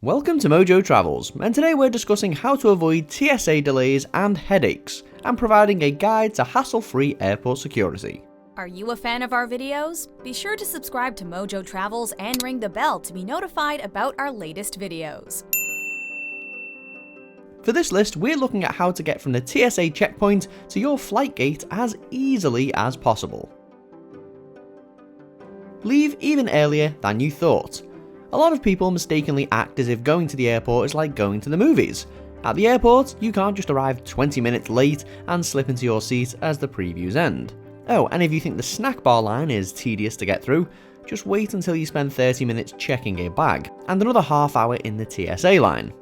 Welcome to MojoTravels, and today we're discussing how to avoid TSA delays and headaches, and providing a guide to hassle-free airport security. Are you a fan of our videos? Be sure to subscribe to MojoTravels and ring the bell to be notified about our latest videos. For this list, we're looking at how to get from the TSA checkpoint to your flight gate as easily as possible. Leave even earlier than you thought. A lot of people mistakenly act as if going to the airport is like going to the movies. At the airport, you can't just arrive 20 minutes late and slip into your seat as the previews end. Oh, and if you think the snack bar line is tedious to get through, just wait until you spend 30 minutes checking a bag, and another half hour in the TSA line.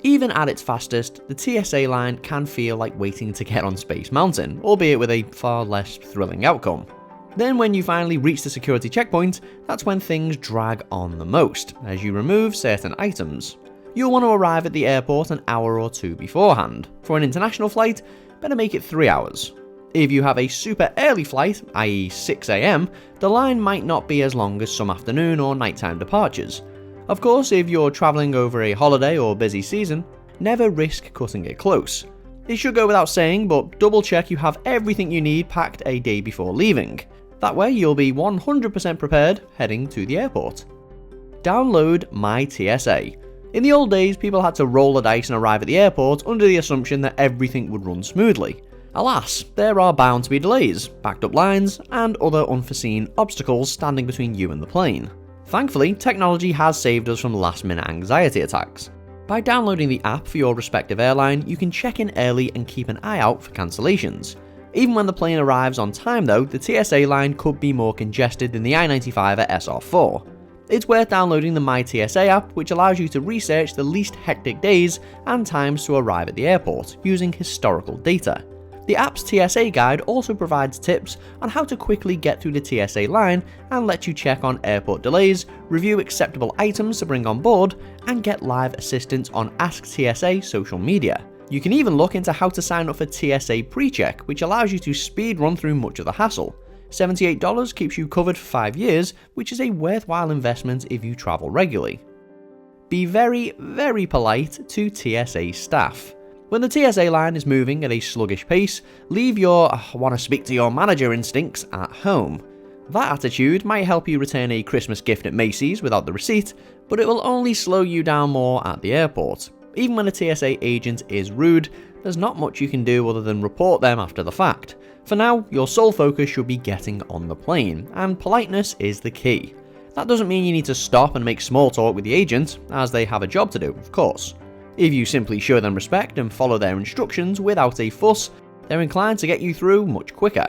Even at its fastest, the TSA line can feel like waiting to get on Space Mountain, albeit with a far less thrilling outcome. Then when you finally reach the security checkpoint, that's when things drag on the most, as you remove certain items. You'll want to arrive at the airport an hour or two beforehand. For an international flight, better make it 3 hours. If you have a super early flight, i.e. 6 AM, the line might not be as long as some afternoon or nighttime departures. Of course, if you're travelling over a holiday or busy season, never risk cutting it close. It should go without saying, but double check you have everything you need packed a day before leaving. That way you'll be 100% prepared heading to the airport. Download My TSA. In the old days, people had to roll the dice and arrive at the airport under the assumption that everything would run smoothly. Alas, there are bound to be delays, backed up lines, and other unforeseen obstacles standing between you and the plane. Thankfully, technology has saved us from last-minute anxiety attacks. By downloading the app for your respective airline, you can check in early and keep an eye out for cancellations. Even when the plane arrives on time though, the TSA line could be more congested than the I-95 at SR4. It's worth downloading the My TSA app, which allows you to research the least hectic days and times to arrive at the airport, using historical data. The app's TSA guide also provides tips on how to quickly get through the TSA line and lets you check on airport delays, review acceptable items to bring on board, and get live assistance on Ask TSA social media. You can even look into how to sign up for TSA PreCheck, which allows you to speed run through much of the hassle. $78 keeps you covered for 5 years, which is a worthwhile investment if you travel regularly. Be very, very polite to TSA staff. When the TSA line is moving at a sluggish pace, leave your "I want to speak to your manager" instincts at home. That attitude might help you return a Christmas gift at Macy's without the receipt, but it will only slow you down more at the airport. Even when a TSA agent is rude, there's not much you can do other than report them after the fact. For now, your sole focus should be getting on the plane, and politeness is the key. That doesn't mean you need to stop and make small talk with the agent, as they have a job to do, of course. If you simply show them respect and follow their instructions without a fuss, they're inclined to get you through much quicker.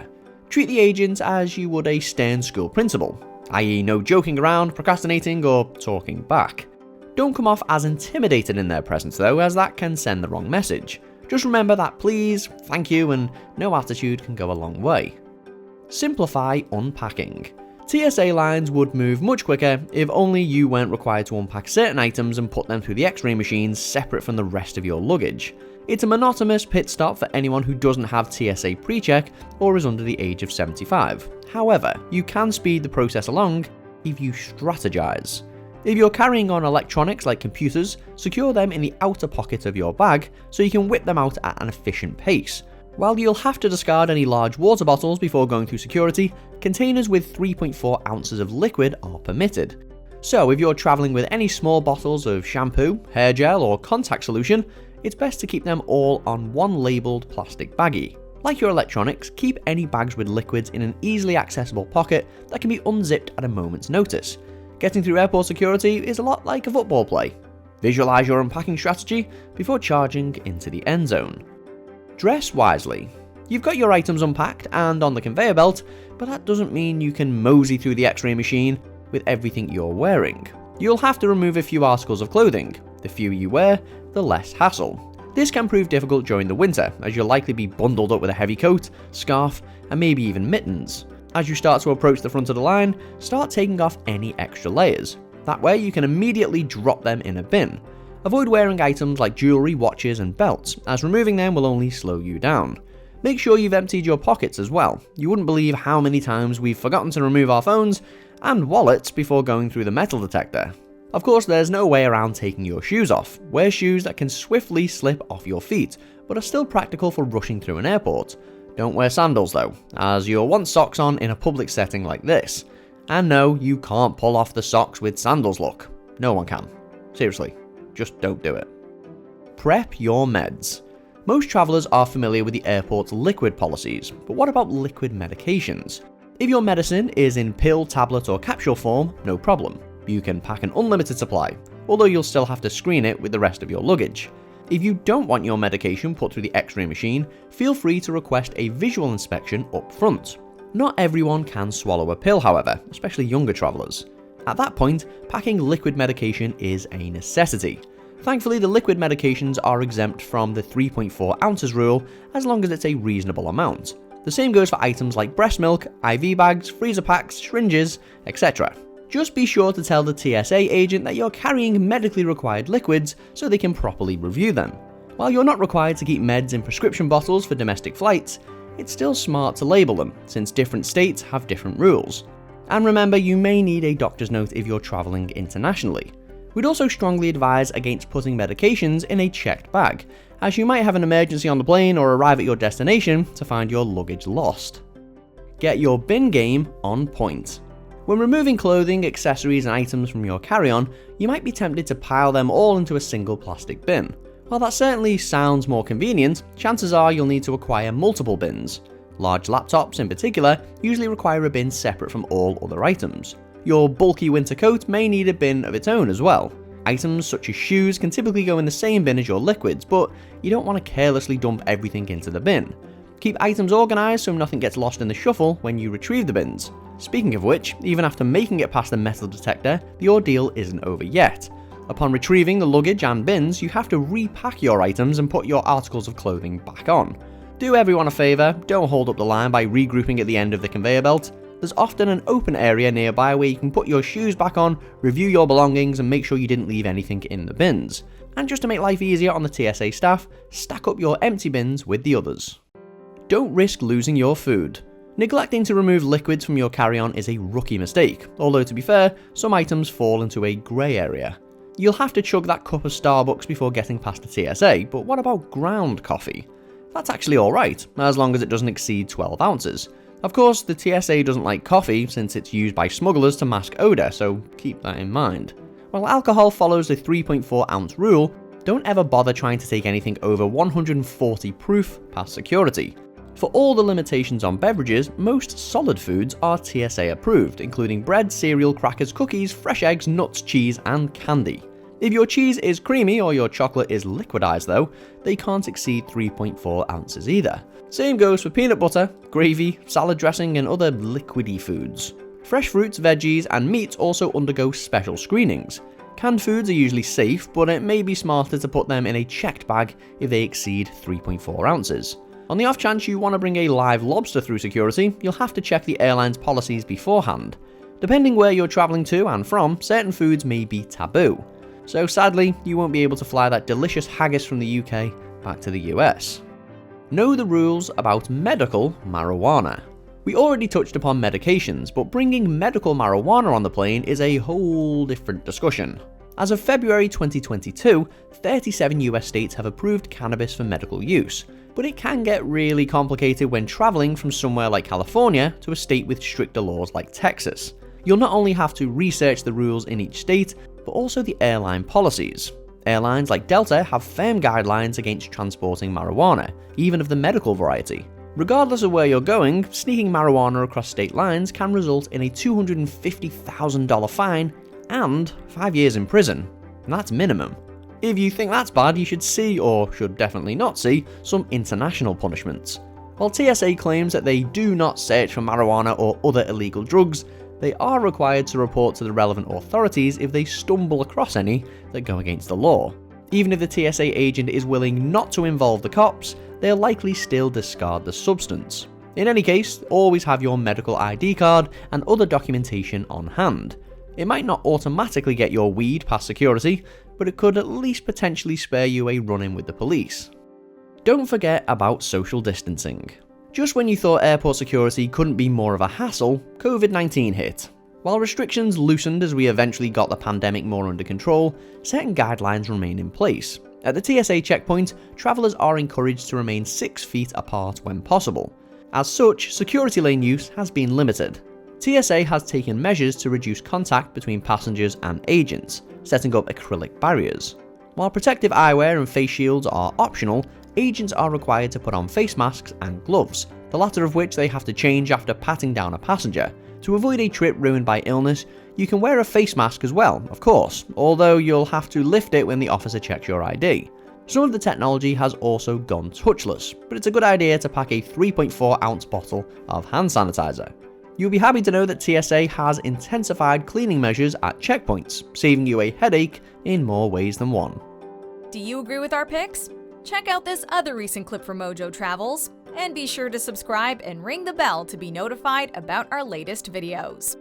Treat the agent as you would a stern school principal, i.e. no joking around, procrastinating, or talking back. Don't come off as intimidated in their presence though, as that can send the wrong message. Just remember that please, thank you, and no attitude can go a long way. Simplify unpacking. TSA lines would move much quicker if only you weren't required to unpack certain items and put them through the X-ray machines separate from the rest of your luggage. It's a monotonous pit stop for anyone who doesn't have TSA PreCheck or is under the age of 75. However, you can speed the process along if you strategize. If you're carrying on electronics like computers, secure them in the outer pocket of your bag so you can whip them out at an efficient pace. While you'll have to discard any large water bottles before going through security, containers with 3.4 ounces of liquid are permitted. So if you're traveling with any small bottles of shampoo, hair gel, or contact solution, it's best to keep them all on one labelled plastic baggie. Like your electronics, keep any bags with liquids in an easily accessible pocket that can be unzipped at a moment's notice. Getting through airport security is a lot like a football play. Visualize your unpacking strategy before charging into the end zone. Dress wisely. You've got your items unpacked and on the conveyor belt, but that doesn't mean you can mosey through the X-ray machine with everything you're wearing. You'll have to remove a few articles of clothing. The fewer you wear, the less hassle. This can prove difficult during the winter, as you'll likely be bundled up with a heavy coat, scarf, and maybe even mittens. As you start to approach the front of the line, start taking off any extra layers. That way you can immediately drop them in a bin. Avoid wearing items like jewelry, watches, and belts, as removing them will only slow you down. Make sure you've emptied your pockets as well. You wouldn't believe how many times we've forgotten to remove our phones and wallets before going through the metal detector. Of course, there's no way around taking your shoes off. Wear shoes that can swiftly slip off your feet, but are still practical for rushing through an airport. Don't wear sandals though, as you'll want socks on in a public setting like this. And no, you can't pull off the socks with sandals look. No one can. Seriously, just don't do it. Prep your meds. Most travellers are familiar with the airport's liquid policies, but what about liquid medications? If your medicine is in pill, tablet or capsule form, no problem. You can pack an unlimited supply, although you'll still have to screen it with the rest of your luggage. If you don't want your medication put through the X-ray machine, feel free to request a visual inspection up front. Not everyone can swallow a pill, however, especially younger travellers. At that point, packing liquid medication is a necessity. Thankfully, the liquid medications are exempt from the 3.4 ounces rule as long as it's a reasonable amount. The same goes for items like breast milk, IV bags, freezer packs, syringes, etc. Just be sure to tell the TSA agent that you're carrying medically required liquids so they can properly review them. While you're not required to keep meds in prescription bottles for domestic flights, it's still smart to label them, since different states have different rules. And remember, you may need a doctor's note if you're travelling internationally. We'd also strongly advise against putting medications in a checked bag, as you might have an emergency on the plane or arrive at your destination to find your luggage lost. Get your bin game on point. When removing clothing, accessories and items from your carry-on, you might be tempted to pile them all into a single plastic bin. While that certainly sounds more convenient, chances are you'll need to acquire multiple bins. Large laptops in particular usually require a bin separate from all other items. Your bulky winter coat may need a bin of its own as well. Items such as shoes can typically go in the same bin as your liquids, but you don't want to carelessly dump everything into the bin. Keep items organised so nothing gets lost in the shuffle when you retrieve the bins. Speaking of which, even after making it past the metal detector, the ordeal isn't over yet. Upon retrieving the luggage and bins, you have to repack your items and put your articles of clothing back on. Do everyone a favour, don't hold up the line by regrouping at the end of the conveyor belt. There's often an open area nearby where you can put your shoes back on, review your belongings and make sure you didn't leave anything in the bins. And just to make life easier on the TSA staff, stack up your empty bins with the others. Don't risk losing your food. Neglecting to remove liquids from your carry-on is a rookie mistake, although to be fair, some items fall into a grey area. You'll have to chug that cup of Starbucks before getting past the TSA, but what about ground coffee? That's actually alright, as long as it doesn't exceed 12 ounces. Of course, the TSA doesn't like coffee since it's used by smugglers to mask odour, so keep that in mind. While alcohol follows the 3.4 ounce rule, don't ever bother trying to take anything over 140 proof past security. For all the limitations on beverages, most solid foods are TSA approved, including bread, cereal, crackers, cookies, fresh eggs, nuts, cheese, and candy. If your cheese is creamy or your chocolate is liquidized though, they can't exceed 3.4 ounces either. Same goes for peanut butter, gravy, salad dressing, and other liquidy foods. Fresh fruits, veggies, and meats also undergo special screenings. Canned foods are usually safe, but it may be smarter to put them in a checked bag if they exceed 3.4 ounces. On the off chance you want to bring a live lobster through security, you'll have to check the airline's policies beforehand. Depending where you're travelling to and from, certain foods may be taboo. So sadly, you won't be able to fly that delicious haggis from the UK back to the US. Know the rules about medical marijuana. We already touched upon medications, but bringing medical marijuana on the plane is a whole different discussion. As of February 2022, 37 US states have approved cannabis for medical use, but it can get really complicated when travelling from somewhere like California to a state with stricter laws like Texas. You'll not only have to research the rules in each state, but also the airline policies. Airlines like Delta have firm guidelines against transporting marijuana, even of the medical variety. Regardless of where you're going, sneaking marijuana across state lines can result in a $250,000 fine and 5 years in prison. And that's minimum. If you think that's bad, you should see, or should definitely not see, some international punishments. While TSA claims that they do not search for marijuana or other illegal drugs, they are required to report to the relevant authorities if they stumble across any that go against the law. Even if the TSA agent is willing not to involve the cops, they'll likely still discard the substance. In any case, always have your medical ID card and other documentation on hand. It might not automatically get your weed past security, but it could at least potentially spare you a run-in with the police. Don't forget about social distancing. Just when you thought airport security couldn't be more of a hassle, COVID-19 hit. While restrictions loosened as we eventually got the pandemic more under control, certain guidelines remain in place. At the TSA checkpoint, travellers are encouraged to remain 6 feet apart when possible. As such, security lane use has been limited. TSA has taken measures to reduce contact between passengers and agents, setting up acrylic barriers. While protective eyewear and face shields are optional, agents are required to put on face masks and gloves, the latter of which they have to change after patting down a passenger. To avoid a trip ruined by illness, you can wear a face mask as well, of course, although you'll have to lift it when the officer checks your ID. Some of the technology has also gone touchless, but it's a good idea to pack a 3.4 ounce bottle of hand sanitizer. You'll be happy to know that TSA has intensified cleaning measures at checkpoints, saving you a headache in more ways than one. Do you agree with our picks? Check out this other recent clip from MojoTravels, and be sure to subscribe and ring the bell to be notified about our latest videos.